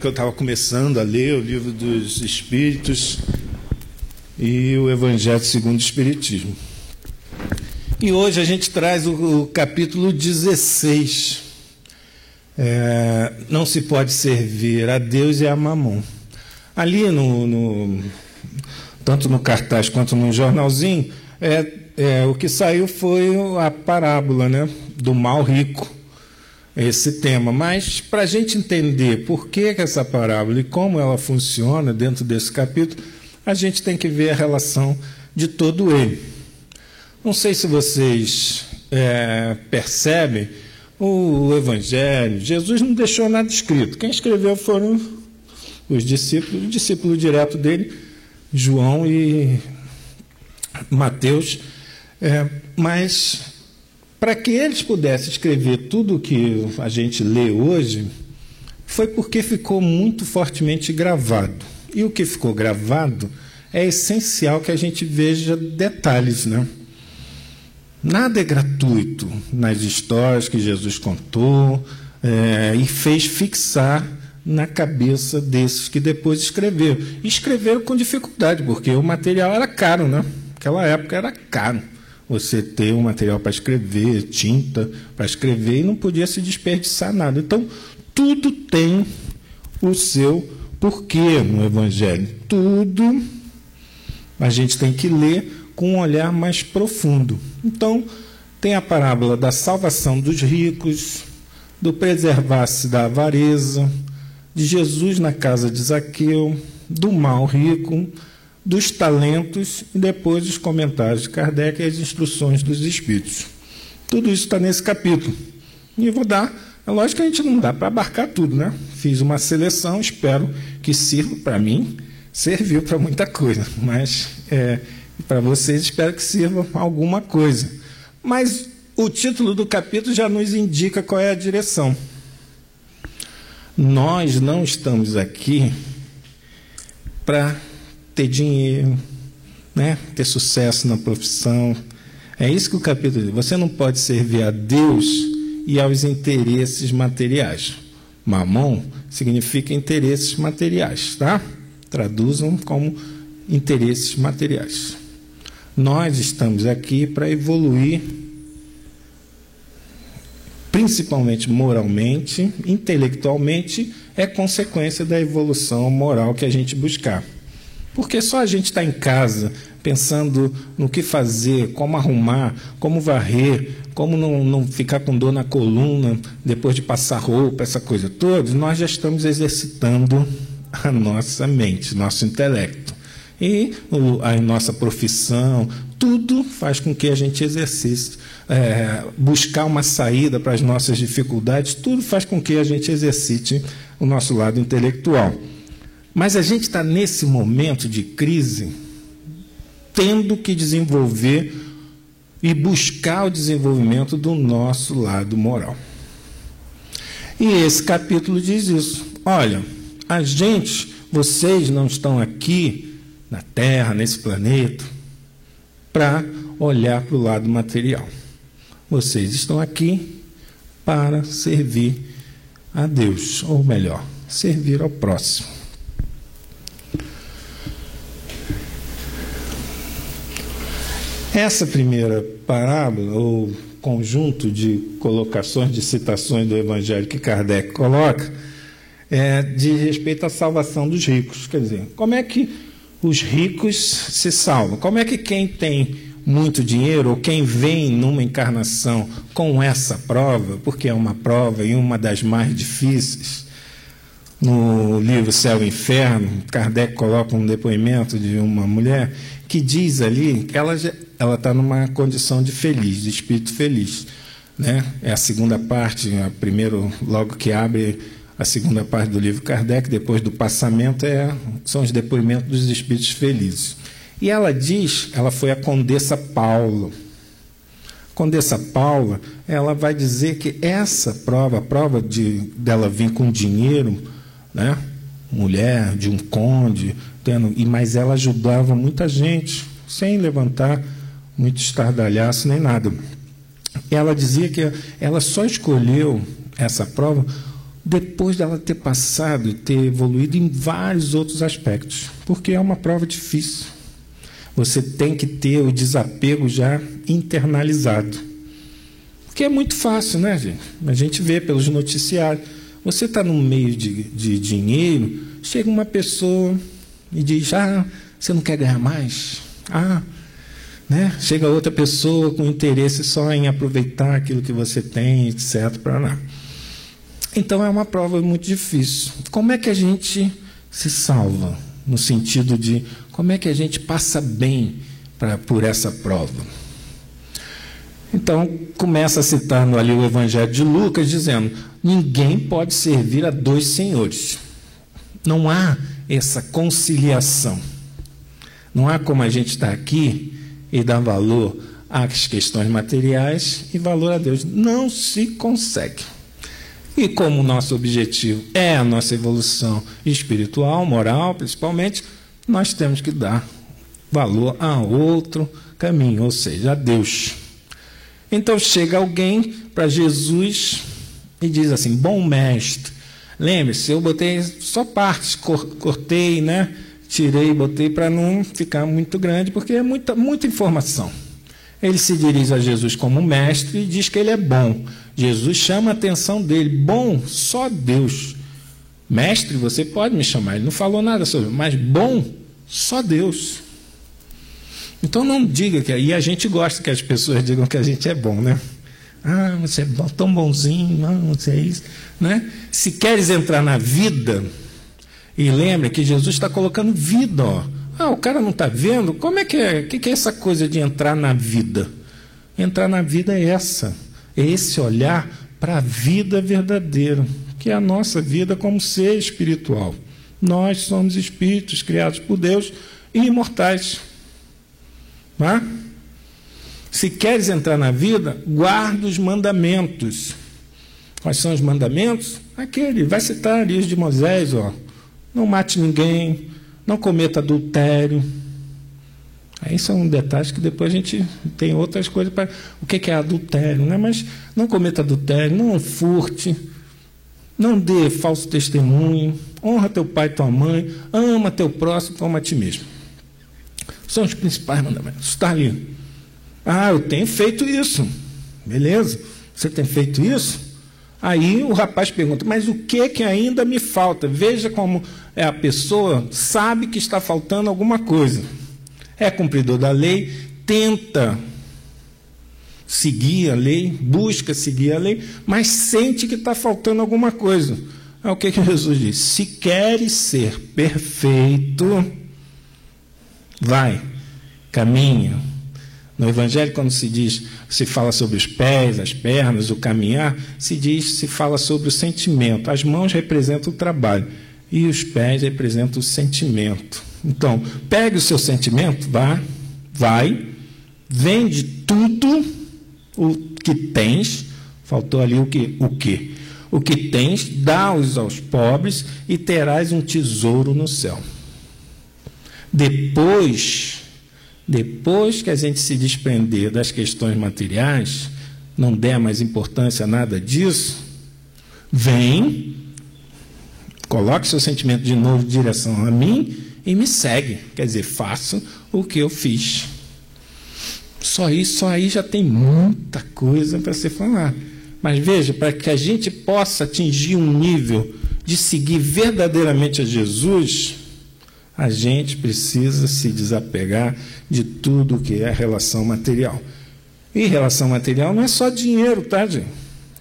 que eu estava começando a ler o Livro dos Espíritos e o Evangelho segundo o Espiritismo. E hoje a gente traz o capítulo 16. Não se pode servir a Deus e a Mamon. Ali, tanto no cartaz quanto no jornalzinho, o que saiu foi a parábola, né, do mal rico, esse tema. Mas, para a gente entender por que essa parábola e como ela funciona dentro desse capítulo, a gente tem que ver a relação de todo ele. Não sei se vocês percebem o Evangelho. Jesus não deixou nada escrito. Quem escreveu foram os discípulos, o discípulo direto dele, João e Mateus. Mas, para que eles pudessem escrever tudo o que a gente lê hoje, foi porque ficou muito fortemente gravado. E o que ficou gravado é essencial que a gente veja detalhes, né? Nada é gratuito nas histórias que Jesus contou e fez fixar na cabeça desses que depois escreveram. E escreveram com dificuldade, porque o material era caro, né? Naquela época era caro você ter um material para escrever, tinta para escrever, e não podia se desperdiçar nada. Então, tudo tem o seu porquê no Evangelho. Tudo a gente tem que ler com um olhar mais profundo. Então, tem a parábola da salvação dos ricos, do preservar-se da avareza, de Jesus na casa de Zaqueu, do mal rico, dos talentos e depois os comentários de Kardec e as instruções dos Espíritos. Tudo isso está nesse capítulo. E vou dar... É lógico que a gente não dá para abarcar tudo, né? Fiz uma seleção, espero que sirva para mim, serviu para muita coisa, mas para vocês espero que sirva alguma coisa. Mas o título do capítulo já nos indica qual é a direção. Nós não estamos aqui para ter dinheiro, né? Ter sucesso na profissão. É isso que o capítulo diz. Você não pode servir a Deus e aos interesses materiais. Mamon significa interesses materiais, tá? Traduzam como interesses materiais. Nós estamos aqui para evoluir, principalmente moralmente, intelectualmente, é consequência da evolução moral que a gente buscar. Porque só a gente está em casa pensando no que fazer, como arrumar, como varrer, como não ficar com dor na coluna depois de passar roupa, essa coisa toda, nós já estamos exercitando a nossa mente, nosso intelecto. E a nossa profissão, tudo faz com que a gente exercite, buscar uma saída para as nossas dificuldades, tudo faz com que a gente exercite o nosso lado intelectual. Mas a gente está nesse momento de crise, tendo que desenvolver e buscar o desenvolvimento do nosso lado moral. E esse capítulo diz isso. Olha, vocês não estão aqui na Terra, nesse planeta, para olhar para o lado material. Vocês estão aqui para servir a Deus, ou melhor, servir ao próximo. Essa primeira parábola, ou conjunto de colocações, de citações do Evangelho que Kardec coloca, diz respeito à salvação dos ricos. Quer dizer, como é que os ricos se salvam? Como é que quem tem muito dinheiro, ou quem vem numa encarnação com essa prova, porque é uma prova e uma das mais difíceis, no livro Céu e Inferno, Kardec coloca um depoimento de uma mulher que diz ali que ela está numa condição de feliz, de espírito feliz, né? É a segunda parte, primeiro, logo que abre a segunda parte do livro Kardec, depois do passamento, são os depoimentos dos espíritos felizes. E ela diz, ela foi a Condessa Paula. Condessa Paula, ela vai dizer que essa prova, a prova dela vir com dinheiro, né? Mulher de um conde, mas ela ajudava muita gente, sem levantar muito estardalhaço nem nada. Ela dizia que ela só escolheu essa prova depois dela ter passado e ter evoluído em vários outros aspectos, porque é uma prova difícil. Você tem que ter o desapego já internalizado. Porque é muito fácil, né, gente? A gente vê pelos noticiários. Você está no meio de dinheiro, chega uma pessoa e diz, você não quer ganhar mais? Né? Chega outra pessoa com interesse só em aproveitar aquilo que você tem, etc. Para lá. Então é uma prova muito difícil. Como é que a gente se salva? No sentido de como é que a gente passa bem por essa prova? Então, começa citando ali o Evangelho de Lucas, dizendo, ninguém pode servir a dois senhores. Não há essa conciliação. Não há como a gente estar aqui e dar valor às questões materiais e valor a Deus. Não se consegue. E como o nosso objetivo é a nossa evolução espiritual, moral, principalmente, nós temos que dar valor a outro caminho, ou seja, a Deus. Então chega alguém para Jesus e diz assim, bom mestre, lembre-se, eu botei só partes, cortei, né? Tirei, botei para não ficar muito grande, porque é muita informação. Ele se dirige a Jesus como mestre e diz que ele é bom. Jesus chama a atenção dele. Bom, só Deus. Mestre, você pode me chamar. Ele não falou nada sobre, mas bom, só Deus. Então não diga que... E a gente gosta que as pessoas digam que a gente é bom, né? Você é bom, tão bonzinho, você é isso. Né? Se queres entrar na vida, e lembre que Jesus está colocando vida, o cara não está vendo? Como é que é? O que é essa coisa de entrar na vida? Entrar na vida é esse olhar para a vida verdadeira, que é a nossa vida como ser espiritual. Nós somos espíritos criados por Deus e imortais. Se queres entrar na vida, guarda os mandamentos. Quais são os mandamentos? Vai citar ali os de Moisés, não mate ninguém, não cometa adultério. Aí são detalhes que depois a gente tem outras coisas para... O que é adultério, né? Mas não cometa adultério, não furte, não dê falso testemunho, honra teu pai e tua mãe, ama teu próximo como a ti mesmo. São os principais mandamentos. Está ali. Eu tenho feito isso. Beleza? Você tem feito isso? Aí o rapaz pergunta, mas o que ainda me falta? Veja como a pessoa sabe que está faltando alguma coisa. É cumpridor da lei, tenta seguir a lei, busca seguir a lei, mas sente que está faltando alguma coisa. O que Jesus diz? Se queres ser perfeito, vai, caminha. No Evangelho, quando se fala sobre os pés, as pernas, o caminhar, se fala sobre o sentimento. As mãos representam o trabalho e os pés representam o sentimento. Então, pegue o seu sentimento, vai, vende tudo o que tens, faltou ali o quê? O que tens, dá-os aos pobres e terás um tesouro no céu. Depois que a gente se desprender das questões materiais, não der mais importância a nada disso, vem, coloque seu sentimento de novo em direção a mim e me segue. Quer dizer, faça o que eu fiz. Só aí já tem muita coisa para se falar. Mas veja, para que a gente possa atingir um nível de seguir verdadeiramente a Jesus, a gente precisa se desapegar de tudo que é relação material. E relação material não é só dinheiro, tá, gente?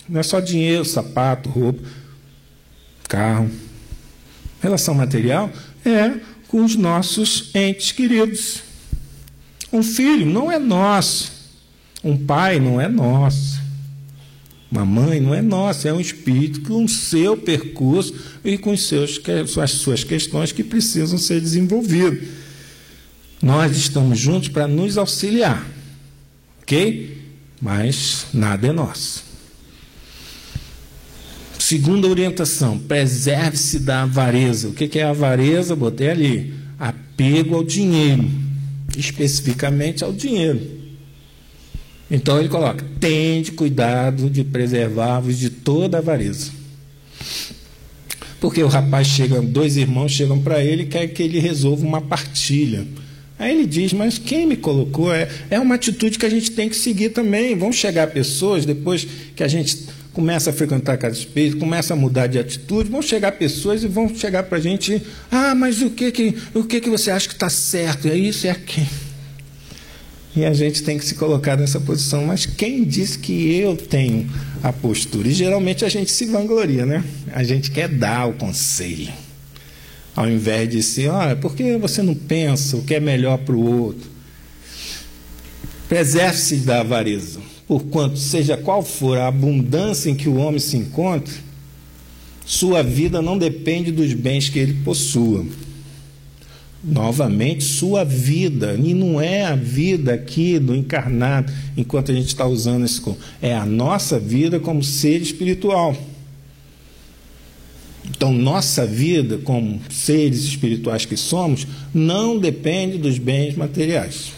Não é só dinheiro, sapato, roupa, carro. Relação material é com os nossos entes queridos. Um filho não é nosso. Um pai não é nosso. Uma mãe não é nossa, é um espírito com o seu percurso e com as suas questões que precisam ser desenvolvidas. Nós estamos juntos para nos auxiliar, ok? Mas nada é nosso. Segunda orientação, preserve-se da avareza. O que é avareza? Botei ali, apego ao dinheiro, especificamente ao dinheiro. Então ele coloca, tende cuidado de preservar-vos de toda avareza. Porque o rapaz chega, 2 irmãos chegam para ele e querem que ele resolva uma partilha. Aí ele diz, mas quem me colocou? É uma atitude que a gente tem que seguir também. Vão chegar pessoas, depois que a gente começa a frequentar a casa espírita, começa a mudar de atitude, vão chegar pessoas e vão chegar para a gente, mas o que você acha que está certo? É isso, é aquilo. E a gente tem que se colocar nessa posição. Mas quem diz que eu tenho a postura? E geralmente a gente se vangloria, né? A gente quer dar o conselho. Ao invés de ser, por que você não pensa o que é melhor para o outro? Preserve-se da avareza, porquanto, seja qual for a abundância em que o homem se encontre, sua vida não depende dos bens que ele possua. Novamente, sua vida, e não é a vida aqui do encarnado, enquanto a gente está usando esse corpo, é a nossa vida como ser espiritual. Então, nossa vida, como seres espirituais que somos, não depende dos bens materiais.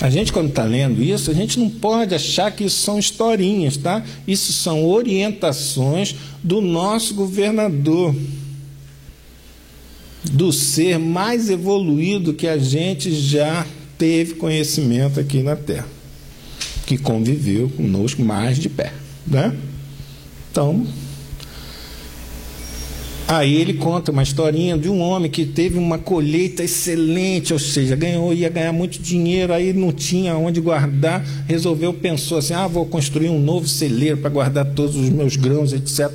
A gente, quando está lendo isso, a gente não pode achar que isso são historinhas, tá? Isso são orientações do nosso governador, do ser mais evoluído que a gente já teve conhecimento aqui na Terra, que conviveu conosco mais de perto, né? Então, aí ele conta uma historinha de um homem que teve uma colheita excelente, ou seja, ia ganhar muito dinheiro, aí não tinha onde guardar, pensou assim, vou construir um novo celeiro para guardar todos os meus grãos, etc.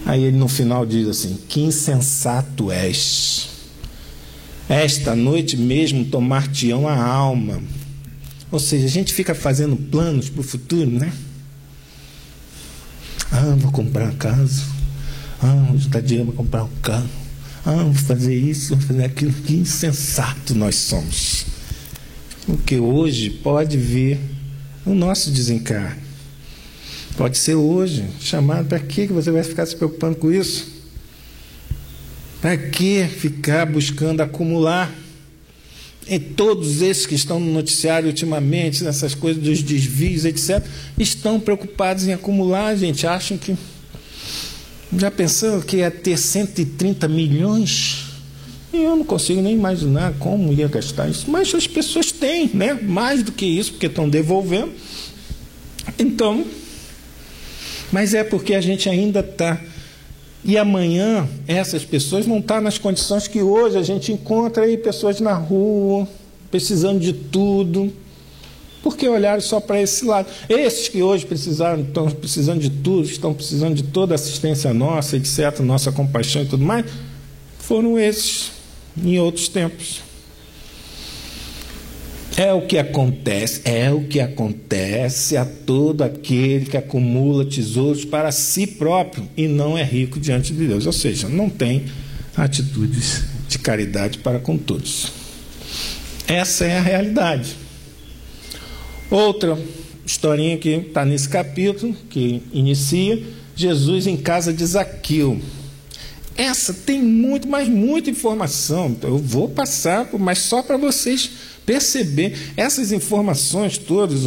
Aí ele no final diz assim, que insensato és, esta noite mesmo tomar-te-ão a alma. Ou seja, a gente fica fazendo planos para o futuro, né? Vou comprar a casa, vou juntar dinheiro para comprar um carro, vou fazer isso, vou fazer aquilo. Que insensato nós somos. Porque hoje pode vir o nosso desencarne. Pode ser hoje, chamado. Para que você vai ficar se preocupando com isso? Para que ficar buscando acumular? E todos esses que estão no noticiário ultimamente, nessas coisas dos desvios, etc., estão preocupados em acumular, gente. Acham que... Já pensou que ia ter 130 milhões? E eu não consigo nem imaginar como ia gastar isso. Mas as pessoas têm, né? Mais do que isso, porque estão devolvendo. Então, mas é porque a gente ainda está... E amanhã essas pessoas vão estar nas condições que hoje a gente encontra aí pessoas na rua, precisando de tudo, porque olharam só para esse lado. Esses que hoje estão precisando de tudo, estão precisando de toda a assistência nossa, etc., nossa compaixão e tudo mais, foram esses em outros tempos. É o que acontece a todo aquele que acumula tesouros para si próprio e não é rico diante de Deus. Ou seja, não tem atitudes de caridade para com todos. Essa é a realidade. Outra historinha que está nesse capítulo, que inicia, Jesus em casa de Zaqueu. Essa tem muita informação. Então eu vou passar, mas só para vocês perceber essas informações todas,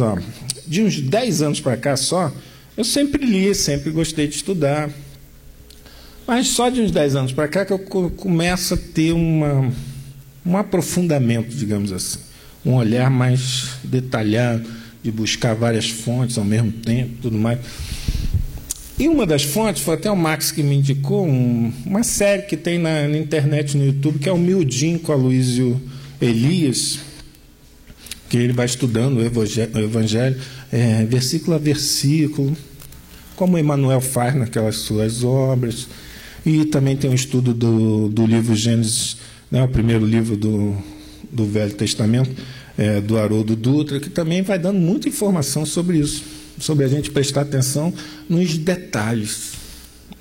de uns 10 anos para cá só, eu sempre li, sempre gostei de estudar. Mas só de uns 10 anos para cá que eu começo a ter um aprofundamento, digamos assim, um olhar mais detalhado, de buscar várias fontes ao mesmo tempo, tudo mais. E uma das fontes foi até o Max que me indicou uma série que tem na internet, no YouTube, que é o Miudinho com Aloysio Elias, que ele vai estudando o Evangelho, versículo a versículo, como Emmanuel faz naquelas suas obras. E também tem um estudo do livro Gênesis, né, o primeiro livro do Velho Testamento, do Haroldo Dutra, que também vai dando muita informação sobre isso, sobre a gente prestar atenção nos detalhes,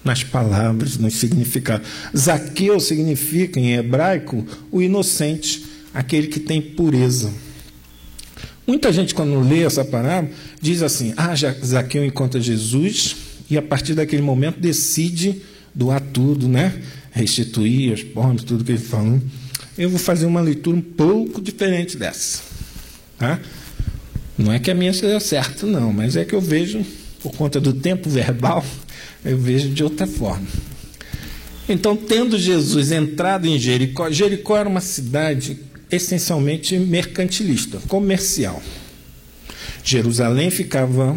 nas palavras, nos significados. Zaqueu significa, em hebraico, o inocente, aquele que tem pureza. Muita gente, quando lê essa parábola, diz assim, Zaqueu encontra Jesus e, a partir daquele momento, decide doar tudo, né? Restituir as pobres, tudo que ele falou. Eu vou fazer uma leitura um pouco diferente dessa. Tá? Não é que a minha seja certa, não, mas é que eu vejo por conta do tempo verbal, eu vejo de outra forma. Então, tendo Jesus entrado em Jericó, Jericó era uma cidade essencialmente mercantilista, comercial. Jerusalém ficava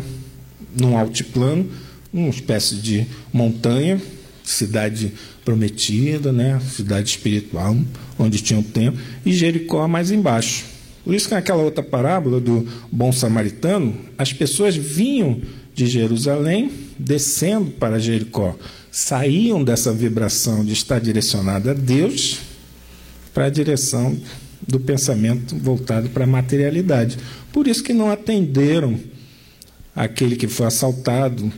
num altiplano, uma espécie de montanha, cidade prometida, né? Cidade espiritual, onde tinha o templo, e Jericó mais embaixo. Por isso que naquela outra parábola do bom samaritano, as pessoas vinham de Jerusalém, descendo para Jericó, saíam dessa vibração de estar direcionada a Deus para a direção do pensamento voltado para a materialidade. Por isso que não atenderam aquele que foi assaltado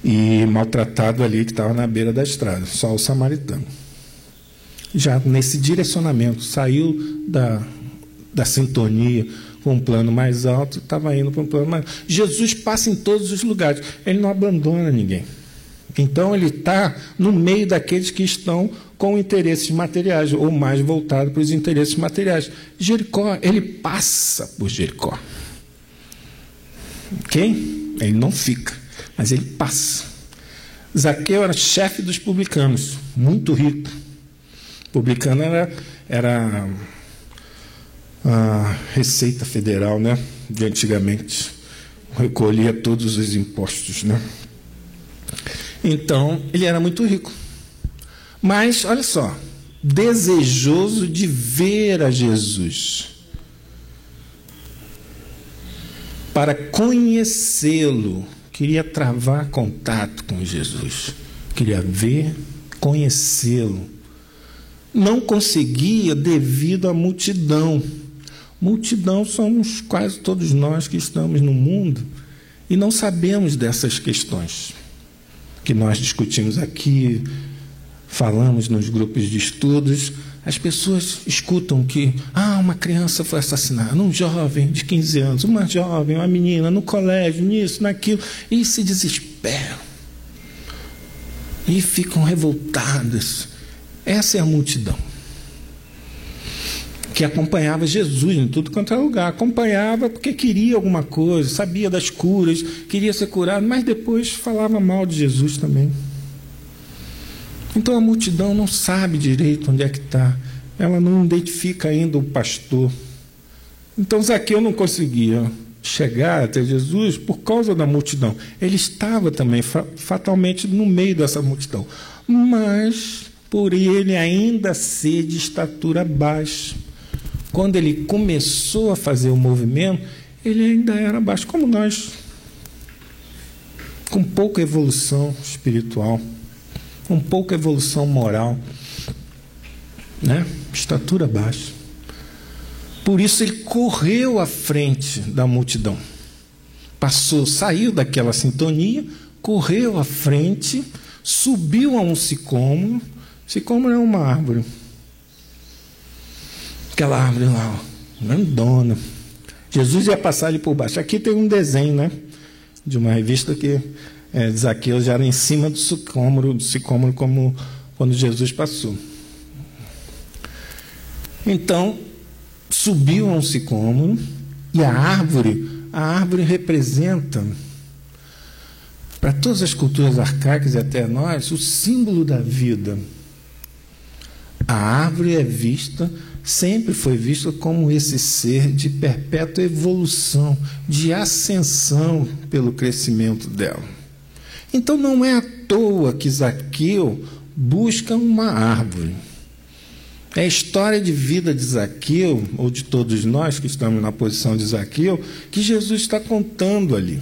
e maltratado ali, que estava na beira da estrada, só o samaritano. Já nesse direcionamento, saiu da sintonia com um plano mais alto, estava indo para um plano mais alto. Jesus passa em todos os lugares, ele não abandona ninguém. Então ele está no meio daqueles que estão com interesses materiais, ou mais voltado para os interesses materiais. Jericó, ele passa por Jericó. Ok? Ele não fica, mas ele passa. Zaqueu era chefe dos publicanos, muito rico. Publicano era a Receita Federal, né, de antigamente. Recolhia todos os impostos, né? Então, ele era muito rico. Mas, olha só, desejoso de ver a Jesus, para conhecê-lo, queria travar contato com Jesus, queria ver, conhecê-lo. Não conseguia devido à multidão. Multidão somos quase todos nós que estamos no mundo e não sabemos dessas questões que nós discutimos aqui, falamos nos grupos de estudos. As pessoas escutam que uma criança foi assassinada, um jovem de 15 anos, uma jovem, uma menina, no colégio, nisso, naquilo, e se desesperam e ficam revoltadas. Essa é a multidão que acompanhava Jesus em tudo quanto é lugar. Acompanhava porque queria alguma coisa, sabia das curas, queria ser curado, mas depois falava mal de Jesus também. Então a multidão não sabe direito onde é que está. Ela não identifica ainda o pastor. Então Zaqueu não conseguia chegar até Jesus por causa da multidão. Ele estava também fatalmente no meio dessa multidão. Mas por ele ainda ser de estatura baixa, quando ele começou a fazer o movimento, ele ainda era baixo, como nós, com pouca evolução espiritual, com pouca evolução moral, né? Estatura baixa. Por isso ele correu à frente da multidão, saiu daquela sintonia, correu à frente, subiu a um sicômoro. Sicômoro é uma árvore, aquela árvore lá, grandona. Jesus ia passar ali por baixo. Aqui tem um desenho, né, de uma revista que Zaqueu já era em cima do sicômoro, como quando Jesus passou. Então, subiu a um sicômoro, e a árvore representa, para todas as culturas arcaicas e até nós, o símbolo da vida. A árvore sempre foi vista como esse ser de perpétua evolução, de ascensão pelo crescimento dela. Então não é à toa que Zaqueu busca uma árvore. É a história de vida de Zaqueu, ou de todos nós que estamos na posição de Zaqueu, que Jesus está contando ali.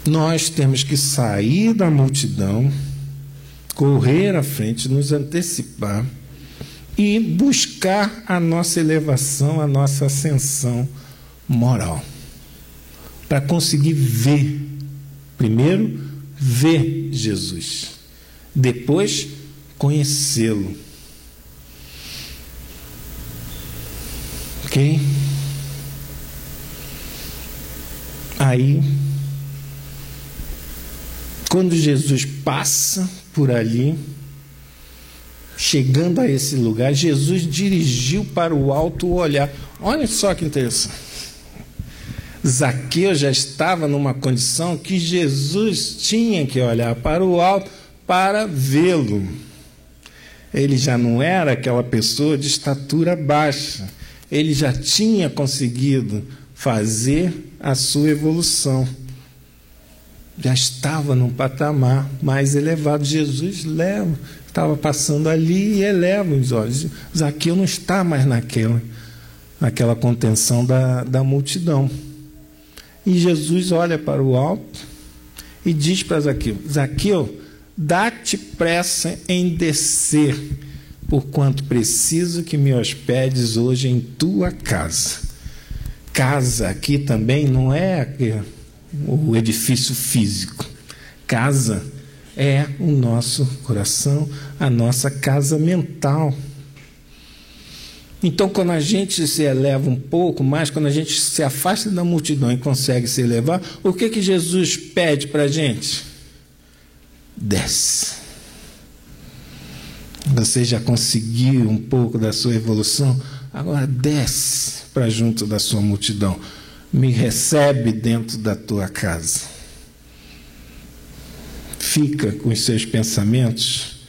Nós temos que sair da multidão, correr à frente, nos antecipar e buscar a nossa elevação, a nossa ascensão moral, para conseguir ver, primeiro, ver Jesus, depois, conhecê-lo. Ok? Aí, quando Jesus passa por ali, chegando a esse lugar, Jesus dirigiu para o alto o olhar. Olha só que interessante. Zaqueu já estava numa condição que Jesus tinha que olhar para o alto para vê-lo. Ele já não era aquela pessoa de estatura baixa. Ele já tinha conseguido fazer a sua evolução. Já estava num patamar mais elevado. Jesus estava passando ali e eleva os olhos. Zaqueu não está mais naquela contenção da multidão. E Jesus olha para o alto e diz para Zaqueu: Zaqueu, dá-te pressa em descer, porquanto preciso que me hospedes hoje em tua casa. Casa aqui também não é o edifício físico. Casa é o nosso coração, a nossa casa mental. Então, quando a gente se eleva um pouco mais, quando a gente se afasta da multidão e consegue se elevar, o que Jesus pede para a gente? Desce. Você já conseguiu um pouco da sua evolução? Agora desce para junto da sua multidão. Me recebe dentro da tua casa. Fica com os seus pensamentos,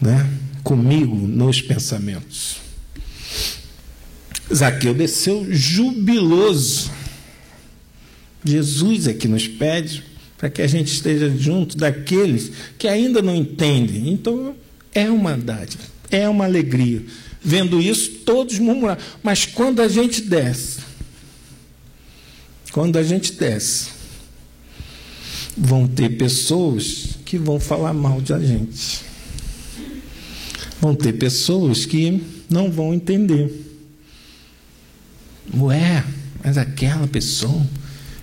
né? Comigo nos pensamentos. Zaqueu desceu jubiloso. Jesus é que nos pede para que a gente esteja junto daqueles que ainda não entendem. Então, é uma dádiva, é uma alegria. Vendo isso, todos murmuraram. Mas quando a gente desce, vão ter pessoas que vão falar mal de a gente. Vão ter pessoas que não vão entender. Ué, mas aquela pessoa,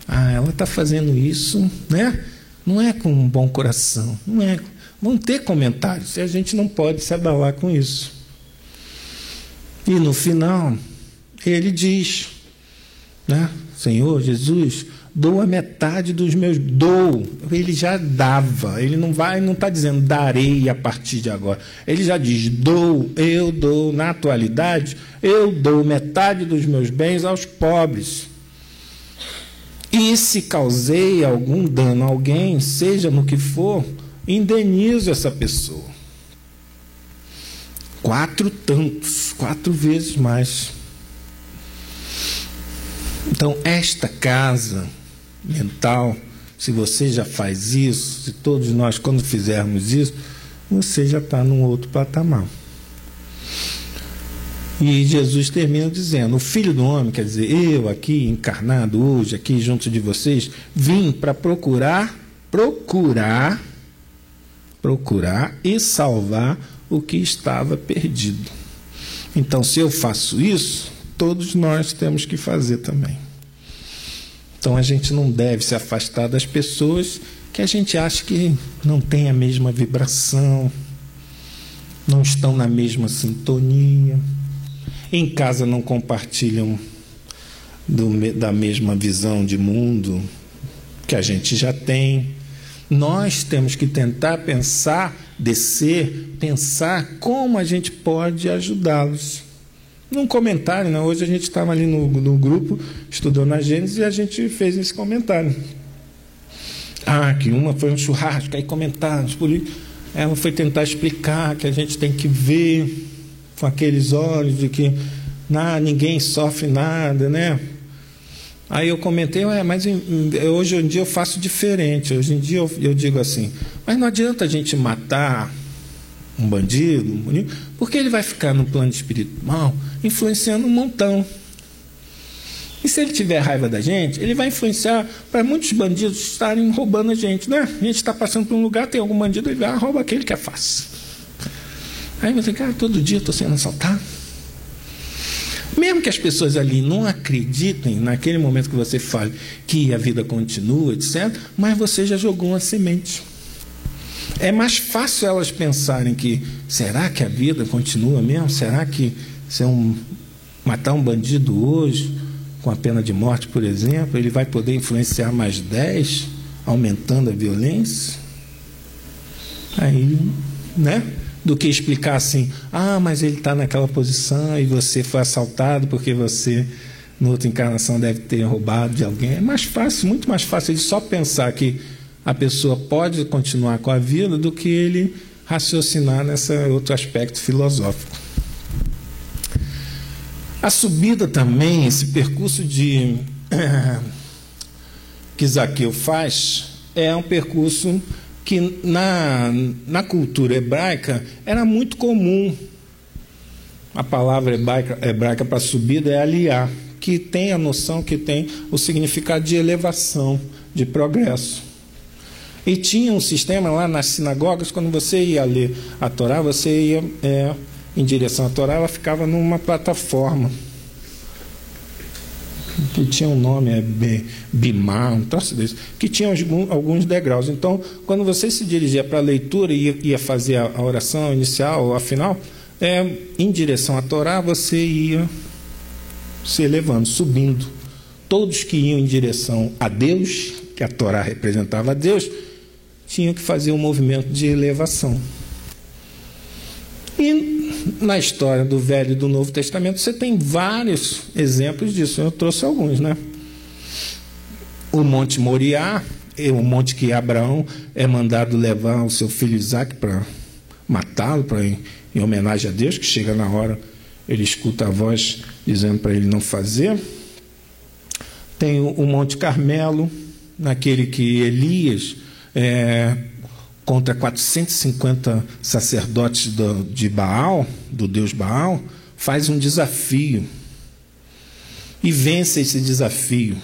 ela está fazendo isso, né? Não é com um bom coração, não é. Vão ter comentários e a gente não pode se abalar com isso. E no final, ele diz, né? Senhor Jesus, dou a metade dos meus, dou. Ele já dava, ele não está dizendo darei a partir de agora. Ele já diz, eu dou, na atualidade, eu dou metade dos meus bens aos pobres. E se causei algum dano a alguém, seja no que for, indenizo essa pessoa. 4 tantos, 4 vezes mais. Então, esta casa mental, se você já faz isso, se todos nós, quando fizermos isso, você já está num outro patamar. E Jesus termina dizendo, o Filho do Homem, quer dizer, eu aqui encarnado hoje, aqui junto de vocês, vim para procurar e salvar o que estava perdido. Então, se eu faço isso, todos nós temos que fazer também. Então, a gente não deve se afastar das pessoas que a gente acha que não tem a mesma vibração, não estão na mesma sintonia, em casa não compartilham da mesma visão de mundo que a gente já tem. Nós temos que tentar pensar como a gente pode ajudá-los. Num comentário, né? Hoje a gente estava ali no grupo, estudando a Gênesis, e a gente fez esse comentário. Que uma foi um churrasco, aí comentaram, ela foi tentar explicar que a gente tem que ver com aqueles olhos de que ninguém sofre nada, né? Aí eu comentei, mas hoje em dia eu faço diferente. Hoje em dia eu digo assim, mas não adianta a gente matar um bandido, porque ele vai ficar no plano espiritual influenciando um montão. E se ele tiver raiva da gente, ele vai influenciar para muitos bandidos estarem roubando a gente, né? A gente está passando por um lugar, tem algum bandido, ele vai rouba aquele que é fácil. Aí você, todo dia eu estou sendo assaltado. Mesmo que as pessoas ali não acreditem naquele momento que você fale que a vida continua, etc., mas você já jogou uma semente. É mais fácil elas pensarem que, será que a vida continua mesmo? Será que se eu matar um bandido hoje, com a pena de morte, por exemplo, ele vai poder influenciar mais 10, aumentando a violência? Aí, né? Do que explicar assim, mas ele está naquela posição e você foi assaltado porque você na outra encarnação deve ter roubado de alguém. É mais fácil, muito mais fácil de só pensar que a pessoa pode continuar com a vida do que ele raciocinar nesse outro aspecto filosófico. A subida também, esse percurso que Zaqueu faz, é um percurso que na cultura hebraica era muito comum. A palavra hebraica para subida é aliá, que tem a noção, que tem o significado de elevação, de progresso. E tinha um sistema lá nas sinagogas, quando você ia ler a Torá, você ia em direção à Torá, ela ficava numa plataforma, que tinha um nome, Bimá, um troço desse, que tinha alguns degraus. Então, quando você se dirigia para a leitura e ia fazer a oração inicial ou a final, em direção à Torá, você ia se elevando, subindo. Todos que iam em direção a Deus, que a Torá representava a Deus, tinham que fazer um movimento de elevação. E na história do Velho e do Novo Testamento você tem vários exemplos disso. Eu trouxe alguns, né? O Monte Moriá, o monte que Abraão é mandado levar o seu filho Isaque para matá-lo, em homenagem a Deus, que chega na hora, ele escuta a voz dizendo para ele não fazer. Tem o Monte Carmelo, naquele que Elias, contra 450 sacerdotes de Baal, do deus Baal, faz um desafio e vence esse desafio.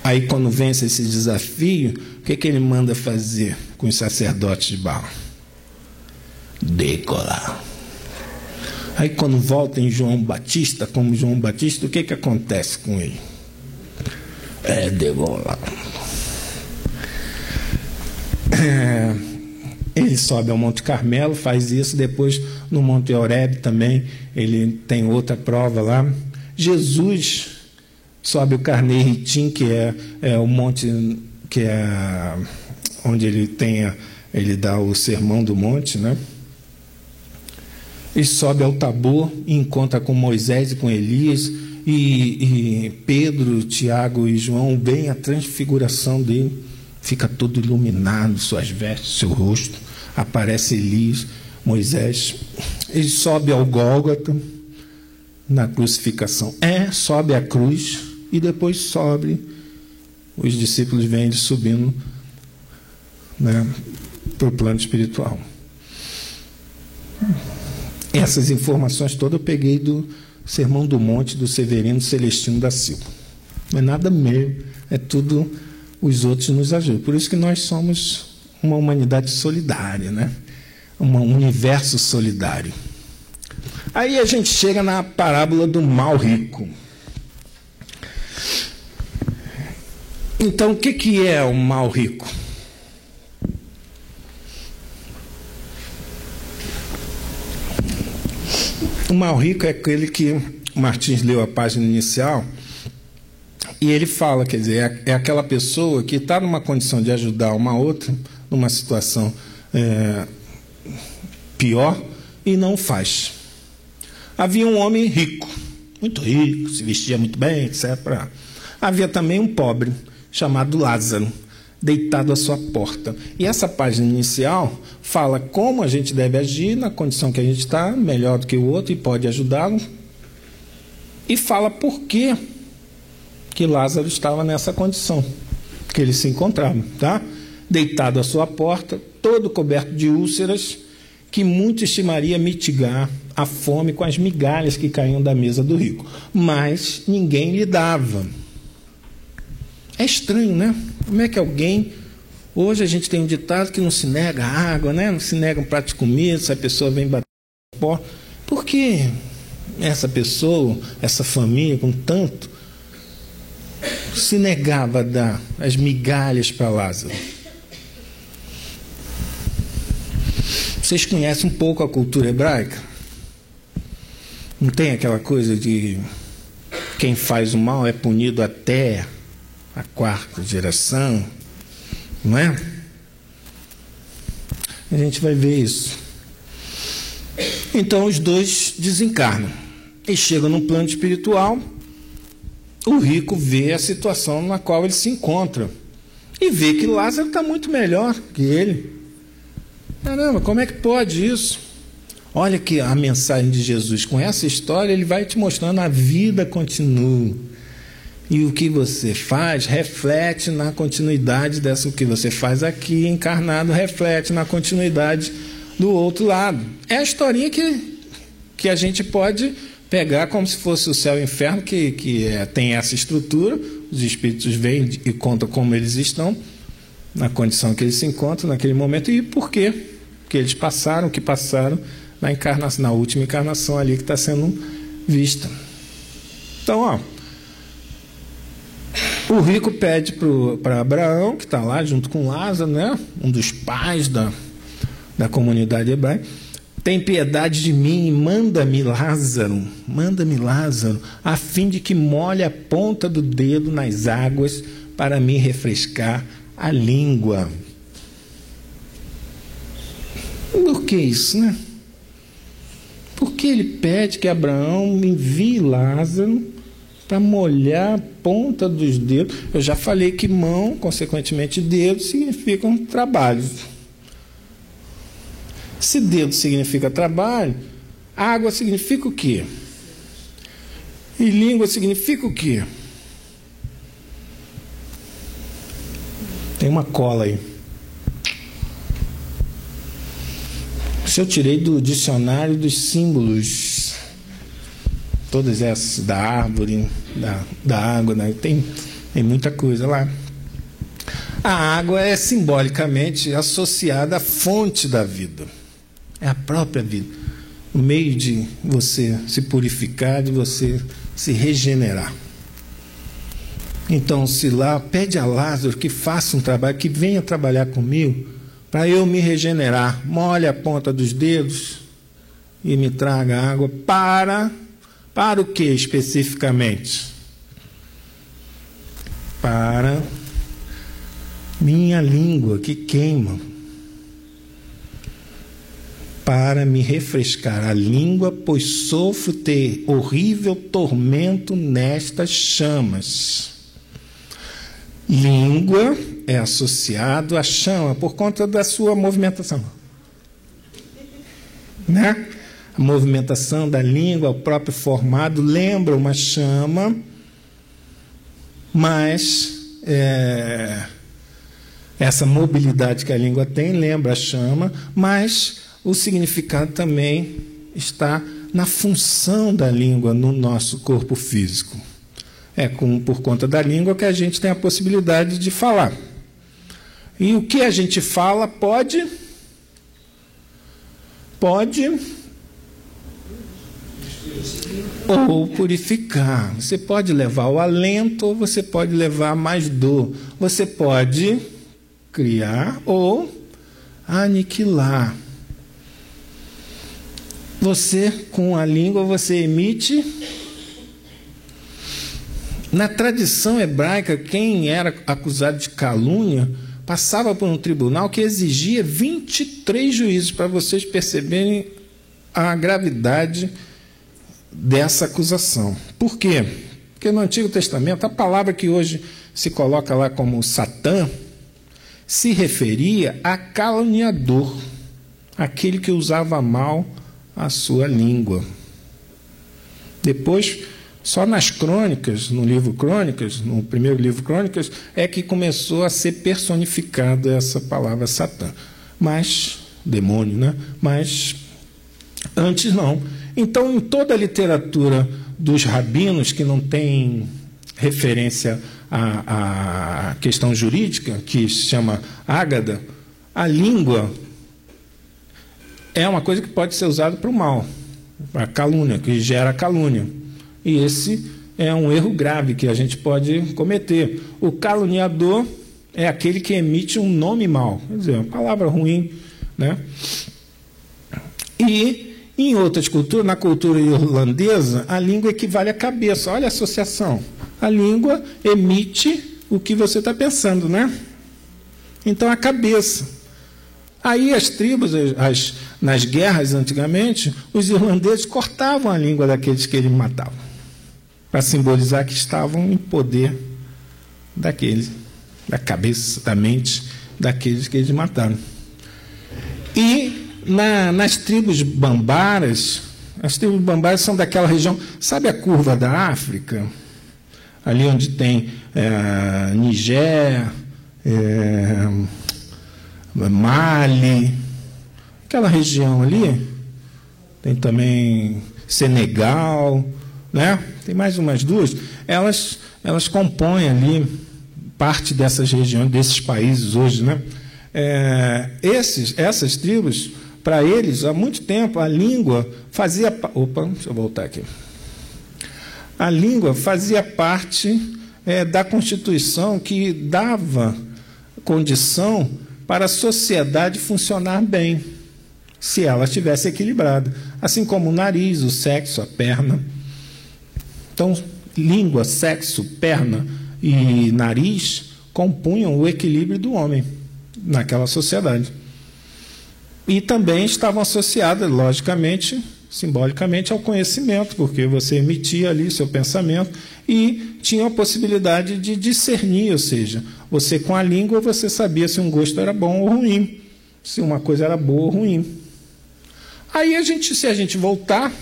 Aí, quando vence esse desafio, o que ele manda fazer com os sacerdotes de Baal? Decolar. Aí, quando volta em João Batista, como João Batista, o que acontece com ele? Degolar. Ele sobe ao Monte Carmelo, faz isso. Depois no Monte Horebe também ele tem outra prova lá. Jesus sobe o Carneiro Ritim, que é o monte que é onde ele dá o sermão do monte, né? Ele sobe ao Tabor e encontra com Moisés e com Elias, e Pedro, Tiago e João veem a transfiguração dele. Fica todo iluminado, suas vestes, seu rosto. Aparece Elias, Moisés. Ele sobe ao Gólgota, na crucificação. Sobe a cruz e depois sobe. Os discípulos veem ele subindo, né, para o plano espiritual. Essas informações todas eu peguei do Sermão do Monte, do Severino Celestino da Silva. Não é nada meu, é tudo... Os outros nos ajudam. Por isso que nós somos uma humanidade solidária, né? Um universo solidário. Aí a gente chega na parábola do mal rico. Então, o que é o mal rico? O mal rico é aquele que Martins leu a página inicial. E ele fala, quer dizer, é aquela pessoa que está numa condição de ajudar uma outra, numa situação pior, e não faz. Havia um homem rico, muito rico, se vestia muito bem, etc. Havia também um pobre, chamado Lázaro, deitado à sua porta. E essa página inicial fala como a gente deve agir na condição que a gente está, melhor do que o outro, e pode ajudá-lo. E fala por quê que Lázaro estava nessa condição que ele se encontrava, tá? Deitado à sua porta, todo coberto de úlceras, que muito estimaria mitigar a fome com as migalhas que caíam da mesa do rico, mas ninguém lhe dava. É estranho, né? Como é que alguém... Hoje a gente tem um ditado que não se nega água, né? Não se nega um prato de comida, se a pessoa vem bater na porta. Por que essa pessoa, essa família com tanto, se negava a dar as migalhas para Lázaro? Vocês conhecem um pouco a cultura hebraica? Não tem aquela coisa de quem faz o mal é punido até a 4ª geração, não é? A gente vai ver isso. Então os dois desencarnam. E chega no plano espiritual, o rico vê a situação na qual ele se encontra e vê que Lázaro está muito melhor que ele. Caramba, como é que pode isso? Olha que a mensagem de Jesus, com essa história, ele vai te mostrando a vida continua. E o que você faz reflete na continuidade dessa, o que você faz aqui encarnado reflete na continuidade do outro lado. É a historinha que a gente pode pegar como se fosse o céu e o inferno, tem essa estrutura, os espíritos vêm e contam como eles estão, na condição que eles se encontram naquele momento, e por quê? Porque eles passaram o que passaram na encarnação, na última encarnação ali que está sendo vista. Então, ó, o rico pede para Abraão, que está lá junto com Lázaro, né, um dos pais da comunidade hebraica: tem piedade de mim e manda-me Lázaro, a fim de que molhe a ponta do dedo nas águas para me refrescar a língua. Por que isso, né? Porque ele pede que Abraão envie Lázaro para molhar a ponta dos dedos. Eu já falei que mão, consequentemente dedo, significam trabalho. Se dedo significa trabalho, água significa o quê? E língua significa o quê? Tem uma cola aí. Isso eu tirei do dicionário dos símbolos. Todas essas, da árvore, da água, né? Tem muita coisa lá. A água é simbolicamente associada à fonte da vida. É a própria vida. O meio de você se purificar, de você se regenerar. Então, se lá pede a Lázaro que faça um trabalho, que venha trabalhar comigo, para eu me regenerar, molhe a ponta dos dedos e me traga água para o que especificamente? Para minha língua que queima, para me refrescar a língua, pois sofro ter horrível tormento nestas chamas. Língua é associado à chama por conta da sua movimentação, né? A movimentação da língua, o próprio formado, lembra uma chama, mas essa mobilidade que a língua tem lembra a chama, mas o significado também está na função da língua no nosso corpo físico. É por conta da língua que a gente tem a possibilidade de falar. E o que a gente fala pode ou purificar. Você pode levar o alento ou você pode levar mais dor. Você pode criar ou aniquilar. Você, com a língua, você emite. Na tradição hebraica, quem era acusado de calúnia passava por um tribunal que exigia 23 juízes, para vocês perceberem a gravidade dessa acusação. Por quê? Porque no Antigo Testamento, a palavra que hoje se coloca lá como Satã se referia a caluniador, aquele que usava mal a sua língua. Depois, só nas crônicas, no livro Crônicas, no primeiro livro Crônicas, é que começou a ser personificada essa palavra Satã. Mas, demônio, né? Mas, antes não. Então, em toda a literatura dos rabinos, que não tem referência à questão jurídica, que se chama Ágada, a língua é uma coisa que pode ser usada para o mal, para a calúnia, que gera calúnia. E esse é um erro grave que a gente pode cometer. O caluniador é aquele que emite um nome mau, quer dizer, uma palavra ruim, né? E em outras culturas, na cultura irlandesa, a língua equivale à cabeça. Olha a associação. A língua emite o que você está pensando, né? Então, a cabeça. Aí as tribos, nas guerras antigamente, os irlandeses cortavam a língua daqueles que eles matavam, para simbolizar que estavam em poder daqueles, da cabeça, da mente daqueles que eles mataram. E nas tribos bambaras, as tribos bambaras são daquela região, sabe a curva da África? Ali onde tem Nigéria, Mali, aquela região ali, tem também Senegal, né? Tem mais umas duas, elas compõem ali parte dessas regiões, desses países hoje, né? Essas tribos, para eles, há muito tempo, a língua fazia... deixa eu voltar aqui. A língua fazia parte da Constituição que dava condição para a sociedade funcionar bem, se ela estivesse equilibrada. Assim como o nariz, o sexo, a perna. Então, língua, sexo, perna e nariz compunham o equilíbrio do homem naquela sociedade. E também estavam associadas, logicamente, simbolicamente, ao conhecimento, porque você emitia ali seu pensamento e tinha a possibilidade de discernir, ou seja, você com a língua você sabia se um gosto era bom ou ruim, se uma coisa era boa ou ruim. Aí se a gente voltar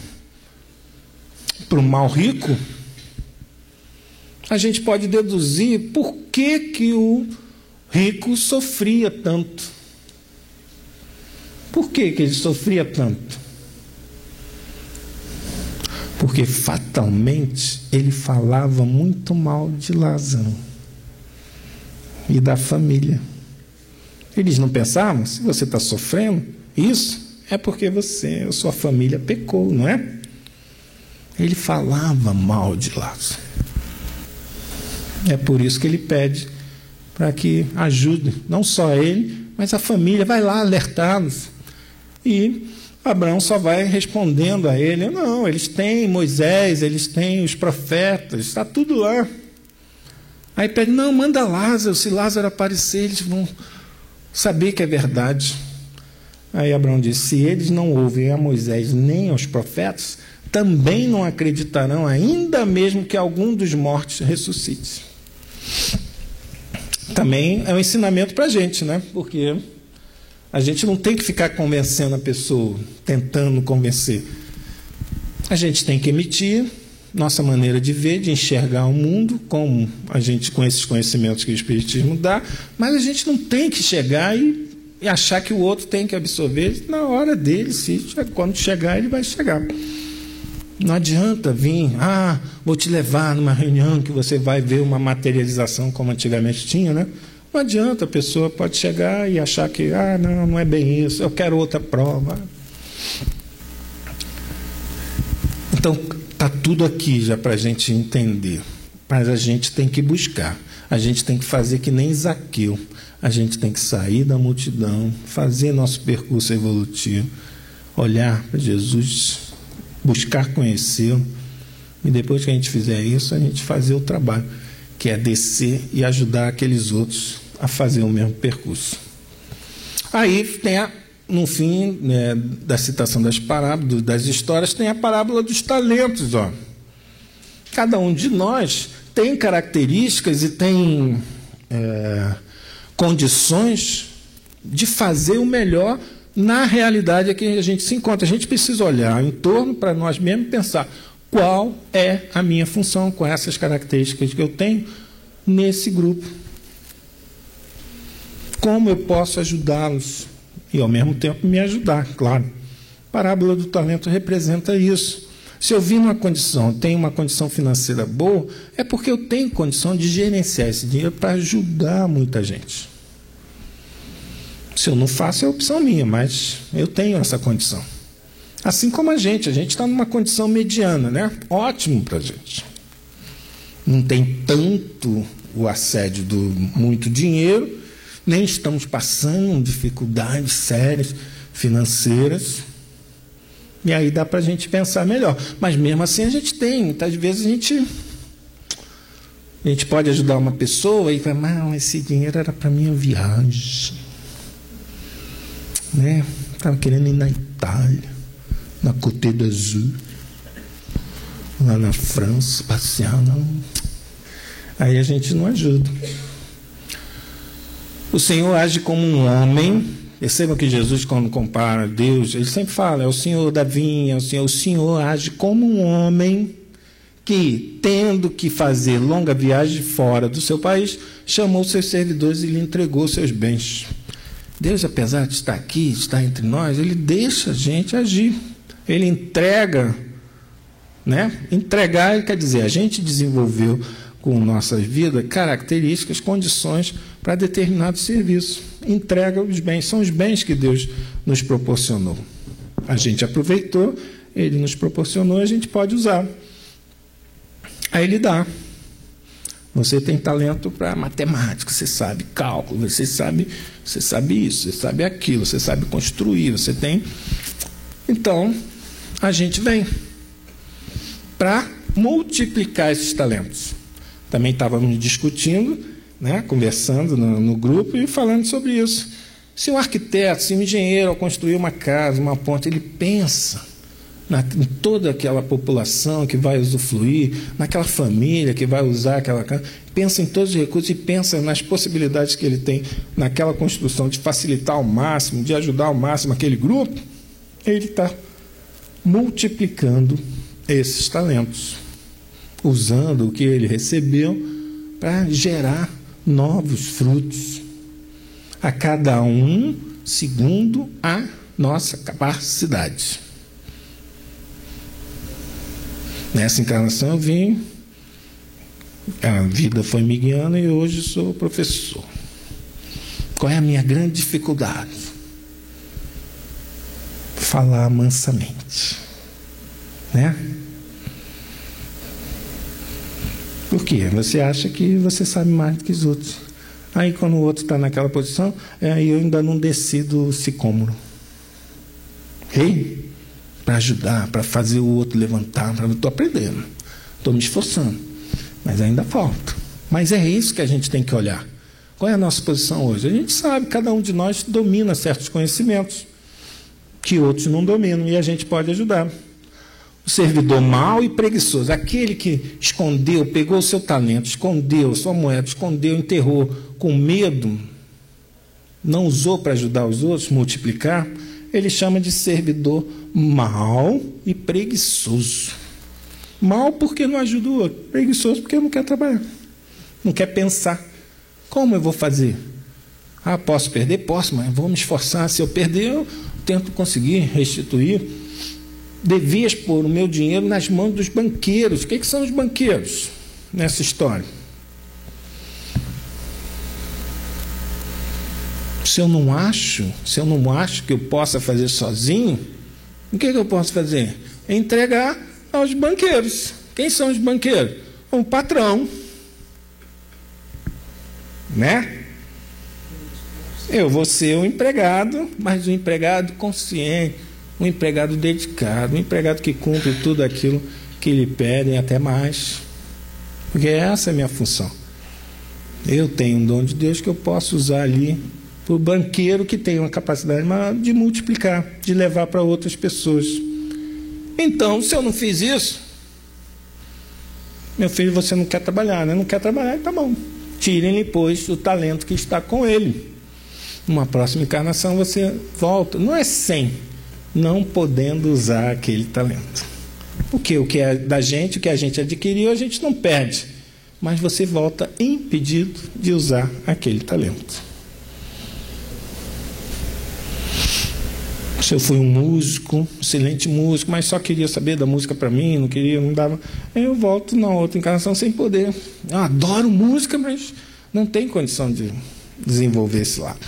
para o mal rico, a gente pode deduzir por que o rico sofria tanto. Por que ele sofria tanto? Porque fatalmente ele falava muito mal de Lázaro e da família. Eles não pensavam, se você está sofrendo isso, é porque a sua família pecou, não é? Ele falava mal de Lázaro. É por isso que ele pede para que ajude, não só ele, mas a família, vai lá alertá-los. E Abraão só vai respondendo a ele, não, eles têm Moisés, eles têm os profetas, está tudo lá. Aí pede, não, manda Lázaro, se Lázaro aparecer, eles vão saber que é verdade. Aí Abraão disse, se eles não ouvem a Moisés nem aos profetas, também não acreditarão, ainda mesmo que algum dos mortos ressuscite. Também é um ensinamento para a gente, né? Porque a gente não tem que ficar convencendo a pessoa, tentando convencer. A gente tem que emitir nossa maneira de ver, de enxergar o mundo, com esses conhecimentos que o Espiritismo dá, mas a gente não tem que chegar e achar que o outro tem que absorver na hora dele, quando chegar, ele vai chegar. Não adianta vir, vou te levar numa reunião que você vai ver uma materialização como antigamente tinha, né? Não adianta, a pessoa pode chegar e achar que, não é bem isso, eu quero outra prova. Então, está tudo aqui já para a gente entender, mas a gente tem que buscar, a gente tem que fazer que nem Zaqueu, a gente tem que sair da multidão, fazer nosso percurso evolutivo, olhar para Jesus, buscar conhecê-lo, e depois que a gente fizer isso, a gente fazer o trabalho, que é descer e ajudar aqueles outros a fazer o mesmo percurso. Aí tem no fim da citação das parábolas, das histórias, tem a parábola dos talentos. Cada um de nós tem características e tem condições de fazer o melhor na realidade que a gente se encontra. A gente precisa olhar em torno para nós mesmos e pensar qual é a minha função com essas características que eu tenho nesse grupo. Como eu posso ajudá-los e, ao mesmo tempo, me ajudar, claro. A parábola do talento representa isso. Se eu vim numa condição, tenho uma condição financeira boa, é porque eu tenho condição de gerenciar esse dinheiro para ajudar muita gente. Se eu não faço, é opção minha, mas eu tenho essa condição. Assim como a gente está numa condição mediana, né? Ótimo para a gente. Não tem tanto o assédio do muito dinheiro, nem estamos passando dificuldades sérias financeiras, e aí dá para a gente pensar melhor. Mas mesmo assim a gente tem, muitas vezes a gente pode ajudar uma pessoa e falar, esse dinheiro era para minha viagem. né? Estava querendo ir na Itália, na Côte d'Azur, lá na França, passear. Não. Aí a gente não ajuda. O Senhor age como um homem. Percebam que Jesus, quando compara a Deus, ele sempre fala, é o Senhor da vinha, o Senhor age como um homem que, tendo que fazer longa viagem fora do seu país, chamou seus servidores e lhe entregou seus bens. Deus, apesar de estar aqui, estar entre nós, ele deixa a gente agir. Ele entrega, né? Entregar quer dizer, a gente desenvolveu com nossas vidas características, condições para determinado serviço. Entrega os bens, são os bens que Deus nos proporcionou. A gente aproveitou, ele nos proporcionou, a gente pode usar. Aí ele dá. Você tem talento para matemática, você sabe cálculo, você sabe isso, você sabe aquilo, você sabe construir, você tem. Então, a gente vem para multiplicar esses talentos. Também estávamos discutindo, né, conversando no grupo e falando sobre isso. Se um arquiteto, se um engenheiro, ao construir uma casa, uma ponte, ele pensa em toda aquela população que vai usufruir, naquela família que vai usar aquela casa, pensa em todos os recursos e pensa nas possibilidades que ele tem naquela construção de facilitar ao máximo, de ajudar ao máximo aquele grupo, ele está multiplicando esses talentos, usando o que ele recebeu para gerar novos frutos, a cada um segundo a nossa capacidade. Nessa encarnação eu vim, a vida foi me guiando e hoje sou professor. Qual é a minha grande dificuldade? Falar mansamente, né? Por quê? Você acha que você sabe mais do que os outros. Aí quando o outro está naquela posição, aí eu ainda não desci do sicômoro. Ei? Para ajudar, para fazer o outro levantar. Eu estou aprendendo, estou me esforçando, mas ainda falta. Mas é isso que a gente tem que olhar. Qual é a nossa posição hoje? A gente sabe, cada um de nós domina certos conhecimentos que outros não dominam, e a gente pode ajudar. O servidor mau e preguiçoso, aquele que escondeu, pegou o seu talento, escondeu sua moeda, escondeu, enterrou com medo, não usou para ajudar os outros, multiplicar, ele chama de servidor mau e preguiçoso. Mau porque não ajuda o outro, preguiçoso porque não quer trabalhar, não quer pensar. Como eu vou fazer? Ah, posso perder? Posso, mas vou me esforçar. Se eu perder, eu tento conseguir restituir. Devias pôr o meu dinheiro nas mãos dos banqueiros. O que são os banqueiros nessa história? Se eu não acho que eu possa fazer sozinho, o que eu posso fazer? Entregar aos banqueiros. Quem são os banqueiros? O patrão, né? Eu vou ser um empregado, mas um empregado consciente, um empregado dedicado, um empregado que cumpre tudo aquilo que lhe pedem, até mais. Porque essa é a minha função. Eu tenho um dom de Deus que eu posso usar ali para o banqueiro que tem uma capacidade de multiplicar, de levar para outras pessoas. Então, se eu não fiz isso, meu filho, você não quer trabalhar, né? Não quer trabalhar, tá bom. Tirem-lhe, pois, o talento que está com ele. Numa próxima encarnação você volta. Não é sem, não podendo usar aquele talento. Porque o que é da gente, o que a gente adquiriu, a gente não perde. Mas você volta impedido de usar aquele talento. Se eu fui um músico, excelente músico, mas só queria saber da música para mim, não dava. Eu volto na outra encarnação sem poder. Eu adoro música, mas não tenho condição de desenvolver esse lado.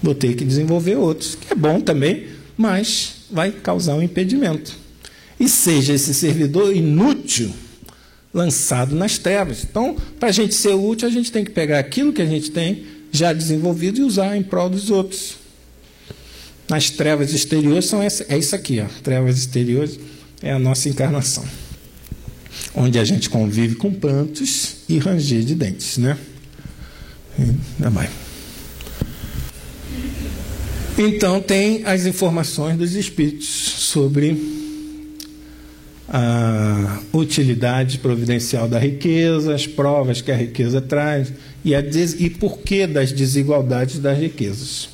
Vou ter que desenvolver outros, que é bom também, mas vai causar um impedimento. E seja esse servidor inútil, lançado nas trevas. Então, para a gente ser útil, a gente tem que pegar aquilo que a gente tem já desenvolvido e usar em prol dos outros. Nas trevas exteriores é isso aqui, ó. Trevas exteriores é a nossa encarnação, onde a gente convive com prantos e ranger de dentes, né? Ainda vai. Então, tem as informações dos espíritos sobre a utilidade providencial da riqueza, as provas que a riqueza traz e porquê das desigualdades das riquezas.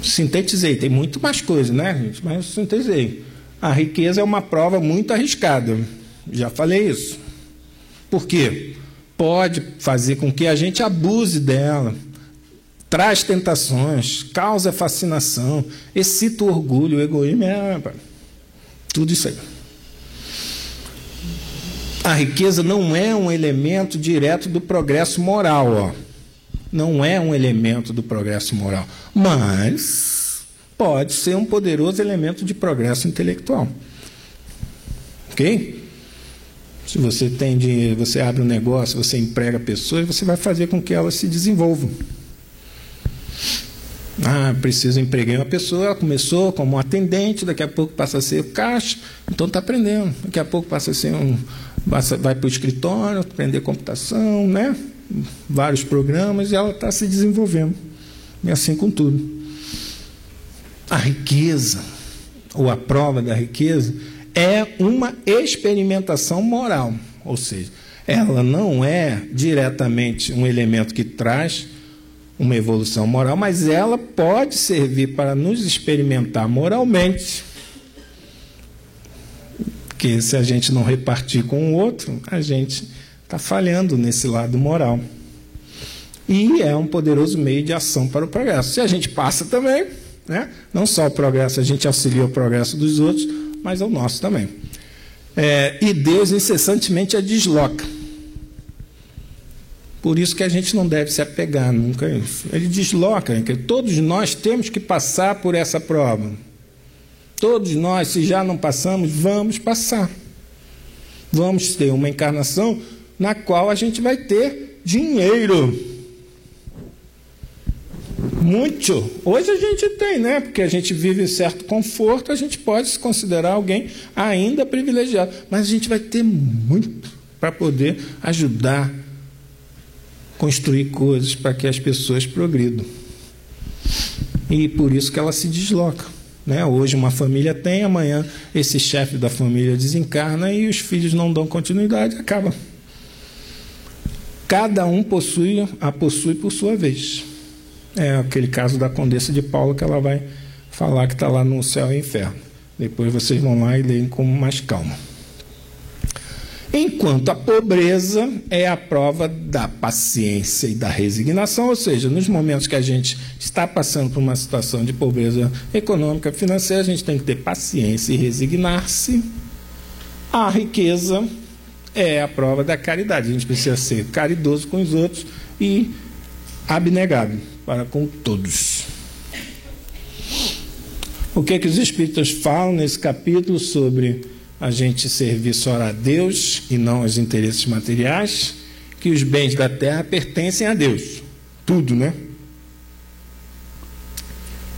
Sintetizei, tem muito mais coisa, né, gente? Mas eu sintetizei. A riqueza é uma prova muito arriscada. Já falei isso. Por quê? Pode fazer com que a gente abuse dela, traz tentações, causa fascinação, excita o orgulho, o egoísmo, tudo isso aí. A riqueza não é um elemento direto do progresso moral, ó. Não é um elemento do progresso moral, mas pode ser um poderoso elemento de progresso intelectual. Ok? Se você tem dinheiro, você abre um negócio, você emprega pessoas, você vai fazer com que elas se desenvolvam. Preciso empregar uma pessoa, ela começou como um atendente, daqui a pouco passa a ser caixa, então está aprendendo. Daqui a pouco passa a ser vai para o escritório, aprender computação, né? Vários programas, e ela está se desenvolvendo. E assim com tudo. A riqueza, ou a prova da riqueza, é uma experimentação moral, ou seja, ela não é diretamente um elemento que traz uma evolução moral, mas ela pode servir para nos experimentar moralmente, porque se a gente não repartir com o outro, a gente está falhando nesse lado moral. E é um poderoso meio de ação para o progresso. Se a gente passa também, né? Não só o progresso, a gente auxilia o progresso dos outros, mas o nosso também. E Deus incessantemente a desloca. Por isso que a gente não deve se apegar nunca a isso. Ele desloca, que todos nós temos que passar por essa prova. Todos nós, se já não passamos, vamos passar. Vamos ter uma encarnação na qual a gente vai ter dinheiro. Muito. Hoje a gente tem, né? Porque a gente vive em certo conforto, a gente pode se considerar alguém ainda privilegiado. Mas a gente vai ter muito para poder ajudar, construir coisas para que as pessoas progridam. E por isso que ela se desloca, né? Hoje uma família tem, amanhã esse chefe da família desencarna e os filhos não dão continuidade, acaba. Cada um possui por sua vez. É aquele caso da Condessa de Paula que ela vai falar que está lá no céu e inferno. Depois vocês vão lá e leem com mais calma. Enquanto a pobreza é a prova da paciência e da resignação, ou seja, nos momentos que a gente está passando por uma situação de pobreza econômica, financeira, a gente tem que ter paciência e resignar-se. A riqueza é a prova da caridade. A gente precisa ser caridoso com os outros e abnegado para com todos. O que os espíritos falam nesse capítulo sobre a gente servir só a Deus e não aos interesses materiais? Que os bens da terra pertencem a Deus. Tudo, né?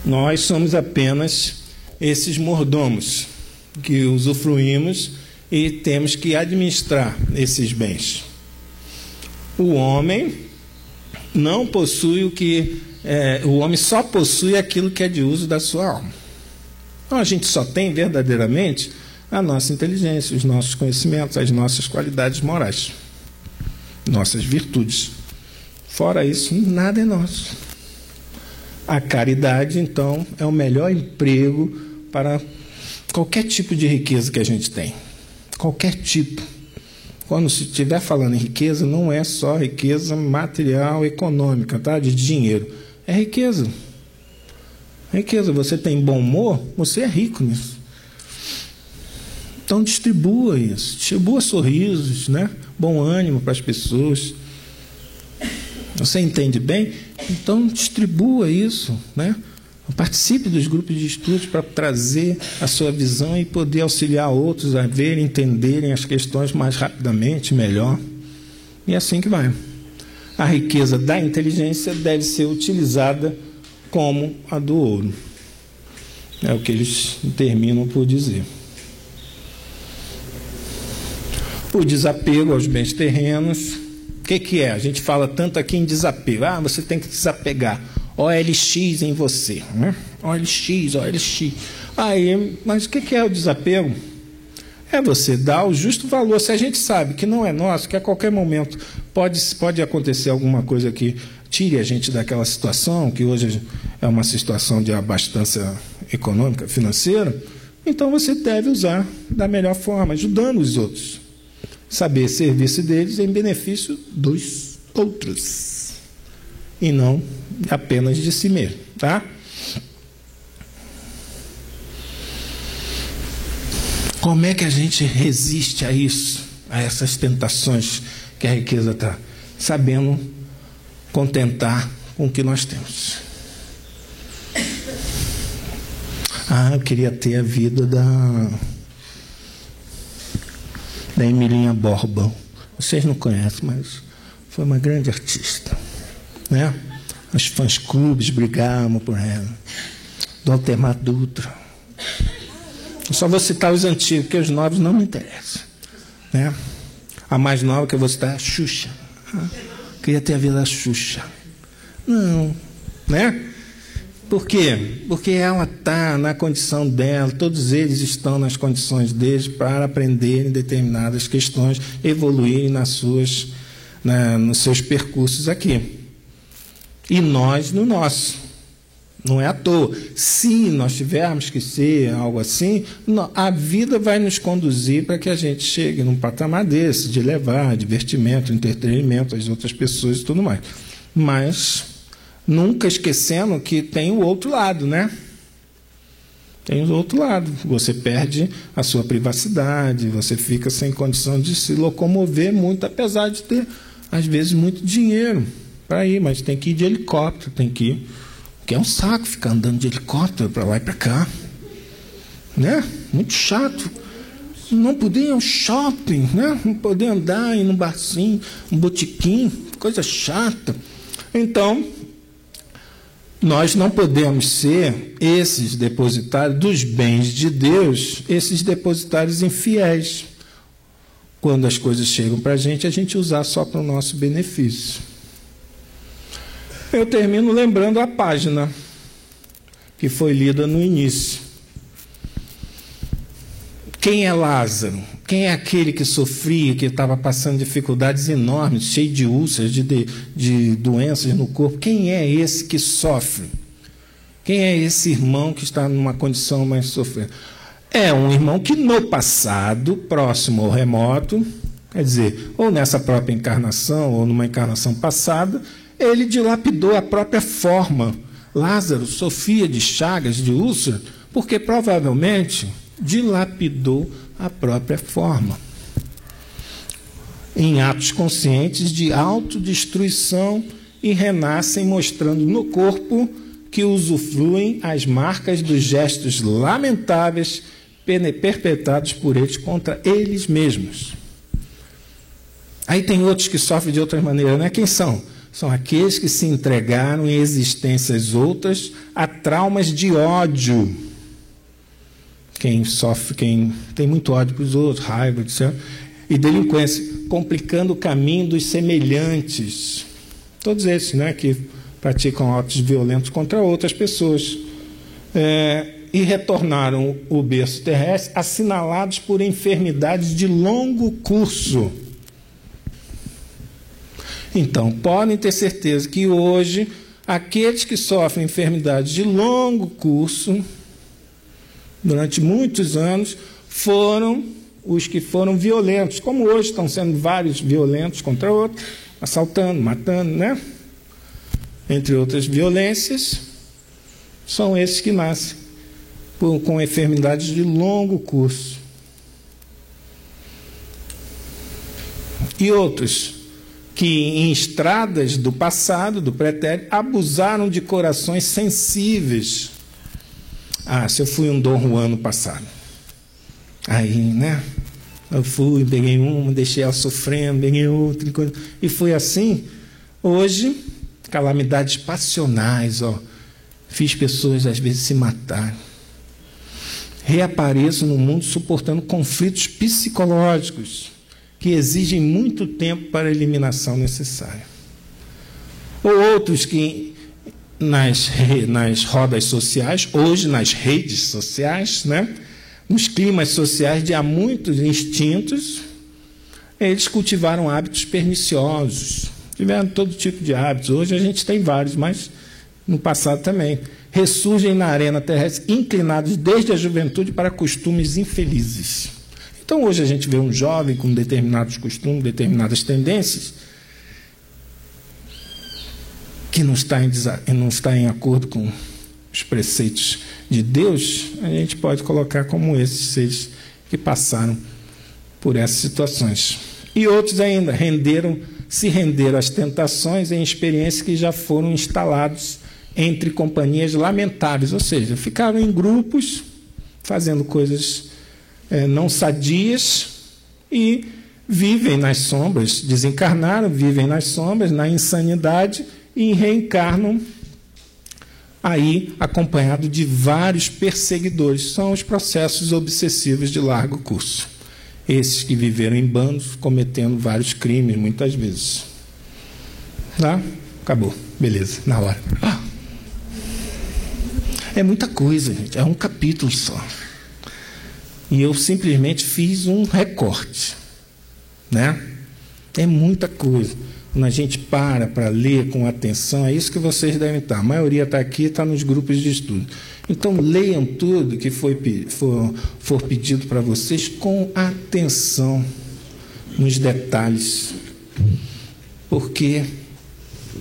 Nós somos apenas esses mordomos que usufruímos e temos que administrar esses bens. O homem não possui o homem só possui aquilo que é de uso da sua alma. Então a gente só tem verdadeiramente a nossa inteligência, os nossos conhecimentos, as nossas qualidades morais, nossas virtudes. Fora isso, nada é nosso. A caridade, então, é o melhor emprego para qualquer tipo de riqueza que a gente tem. Qualquer tipo. Quando se estiver falando em riqueza, não é só riqueza material, econômica, tá? De dinheiro. É riqueza. Riqueza. Você tem bom humor, você é rico nisso. Então distribua isso. Distribua sorrisos, né? Bom ânimo para as pessoas. Você entende bem? Então distribua isso, né? Participe dos grupos de estudos para trazer a sua visão e poder auxiliar outros a verem, entenderem as questões mais rapidamente, melhor. E é assim que vai. A riqueza da inteligência deve ser utilizada como a do ouro. É o que eles terminam por dizer. O desapego aos bens terrenos. O que é? A gente fala tanto aqui em desapego. Você tem que desapegar. OLX em você, né? OLX. Aí, mas o que é o desapego? É você dar o justo valor. Se a gente sabe que não é nosso, que a qualquer momento pode acontecer alguma coisa que tire a gente daquela situação, que hoje é uma situação de abastança econômica, financeira, então você deve usar da melhor forma, ajudando os outros. Saber servir-se deles em benefício dos outros. E não apenas de si mesmo, tá? Como é que a gente resiste a isso, a essas tentações que a riqueza está? Sabendo contentar com o que nós temos. Eu queria ter a vida da Emilinha Borba. Vocês não conhecem, mas foi uma grande artista, né? Os fãs-clubes brigavam por ela. Do Altemar Dutra. Eu só vou citar os antigos, porque os novos não me interessam, né? A mais nova que eu vou citar é a Xuxa. Queria ter a vida da Xuxa. Não, né? Por quê? Porque ela está na condição dela, todos eles estão nas condições deles para aprenderem determinadas questões, evoluírem nos seus percursos aqui. E nós no nosso. Não é à toa. Se nós tivermos que ser algo assim, a vida vai nos conduzir para que a gente chegue num patamar desse, de levar divertimento, entretenimento às outras pessoas e tudo mais. Mas nunca esquecendo que tem o outro lado, né? Tem o outro lado. Você perde a sua privacidade, você fica sem condição de se locomover muito, apesar de ter, às vezes, muito dinheiro para ir, mas tem que ir de helicóptero, tem que ir. Que é um saco ficar andando de helicóptero para lá e para cá, né? Muito chato. Não poder ir ao shopping, né? Não poder andar, ir num barzinho, um botequim, coisa chata. Então, nós não podemos ser esses depositários dos bens de Deus, esses depositários infiéis. Quando as coisas chegam para a gente usar só para o nosso benefício. Eu termino lembrando a página que foi lida no início. Quem é Lázaro? Quem é aquele que sofria, que estava passando dificuldades enormes, cheio de úlceras, de doenças no corpo? Quem é esse que sofre? Quem é esse irmão que está numa condição mais sofrendo? É um irmão que no passado, próximo ou remoto, quer dizer, ou nessa própria encarnação, ou numa encarnação passada, ele dilapidou a própria forma. Lázaro sofria de chagas, de úlcera, porque provavelmente dilapidou a própria forma. Em atos conscientes de autodestruição e renascem mostrando no corpo que usufruem as marcas dos gestos lamentáveis perpetrados por eles contra eles mesmos. Aí tem outros que sofrem de outras maneiras, né? Quem são? São aqueles que se entregaram em existências outras a traumas de ódio. Quem sofre, quem tem muito ódio para os outros, raiva, etc. E delinquência, complicando o caminho dos semelhantes. Todos esses, né, que praticam atos violentos contra outras pessoas. E retornaram o berço terrestre assinalados por enfermidades de longo curso. Então, podem ter certeza que hoje, aqueles que sofrem enfermidades de longo curso, durante muitos anos, foram os que foram violentos, como hoje estão sendo vários violentos contra outros, assaltando, matando, né? Entre outras violências, são esses que nascem com enfermidades de longo curso. E outros que em estradas do passado, do pretérito, abusaram de corações sensíveis. Se eu fui um Dom Juan no passado. Aí, né? Eu fui, peguei uma, deixei ela sofrendo, peguei outra, e foi assim. Hoje, calamidades passionais, fiz pessoas às vezes se matarem. Reapareço no mundo suportando conflitos psicológicos que exigem muito tempo para a eliminação necessária. Ou outros que nas rodas sociais, hoje nas redes sociais, né? Nos climas sociais de há muitos instintos, eles cultivaram hábitos perniciosos, tiveram todo tipo de hábitos. Hoje a gente tem vários, mas no passado também. Ressurgem na arena terrestre inclinados desde a juventude para costumes infelizes. Então hoje a gente vê um jovem com determinados costumes, determinadas tendências, que não está em acordo com os preceitos de Deus, a gente pode colocar como esses seres que passaram por essas situações. E outros ainda se renderam às tentações em experiências que já foram instalados entre companhias lamentáveis, ou seja, ficaram em grupos fazendo coisas não sadias e vivem nas sombras, desencarnaram, vivem nas sombras, na insanidade, e reencarnam aí acompanhado de vários perseguidores. São os processos obsessivos de largo curso. Esses que viveram em bandos, cometendo vários crimes, muitas vezes. Tá? Acabou. Beleza, na hora. É muita coisa, gente. É um capítulo só. E eu simplesmente fiz um recorte. Né? É muita coisa. Quando a gente para ler com atenção, é isso que vocês devem estar. A maioria está aqui, está nos grupos de estudo. Então, leiam tudo que for pedido para vocês com atenção nos detalhes, porque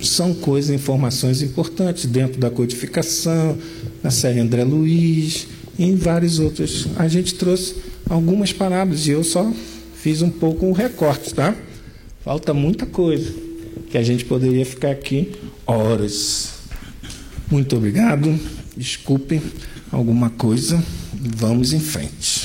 são coisas, informações importantes dentro da codificação, na série André Luiz e em vários outros. A gente trouxe algumas parábolas e eu só fiz um pouco um recorte, tá? Falta muita coisa, que a gente poderia ficar aqui horas. Muito obrigado. Desculpem alguma coisa. Vamos em frente.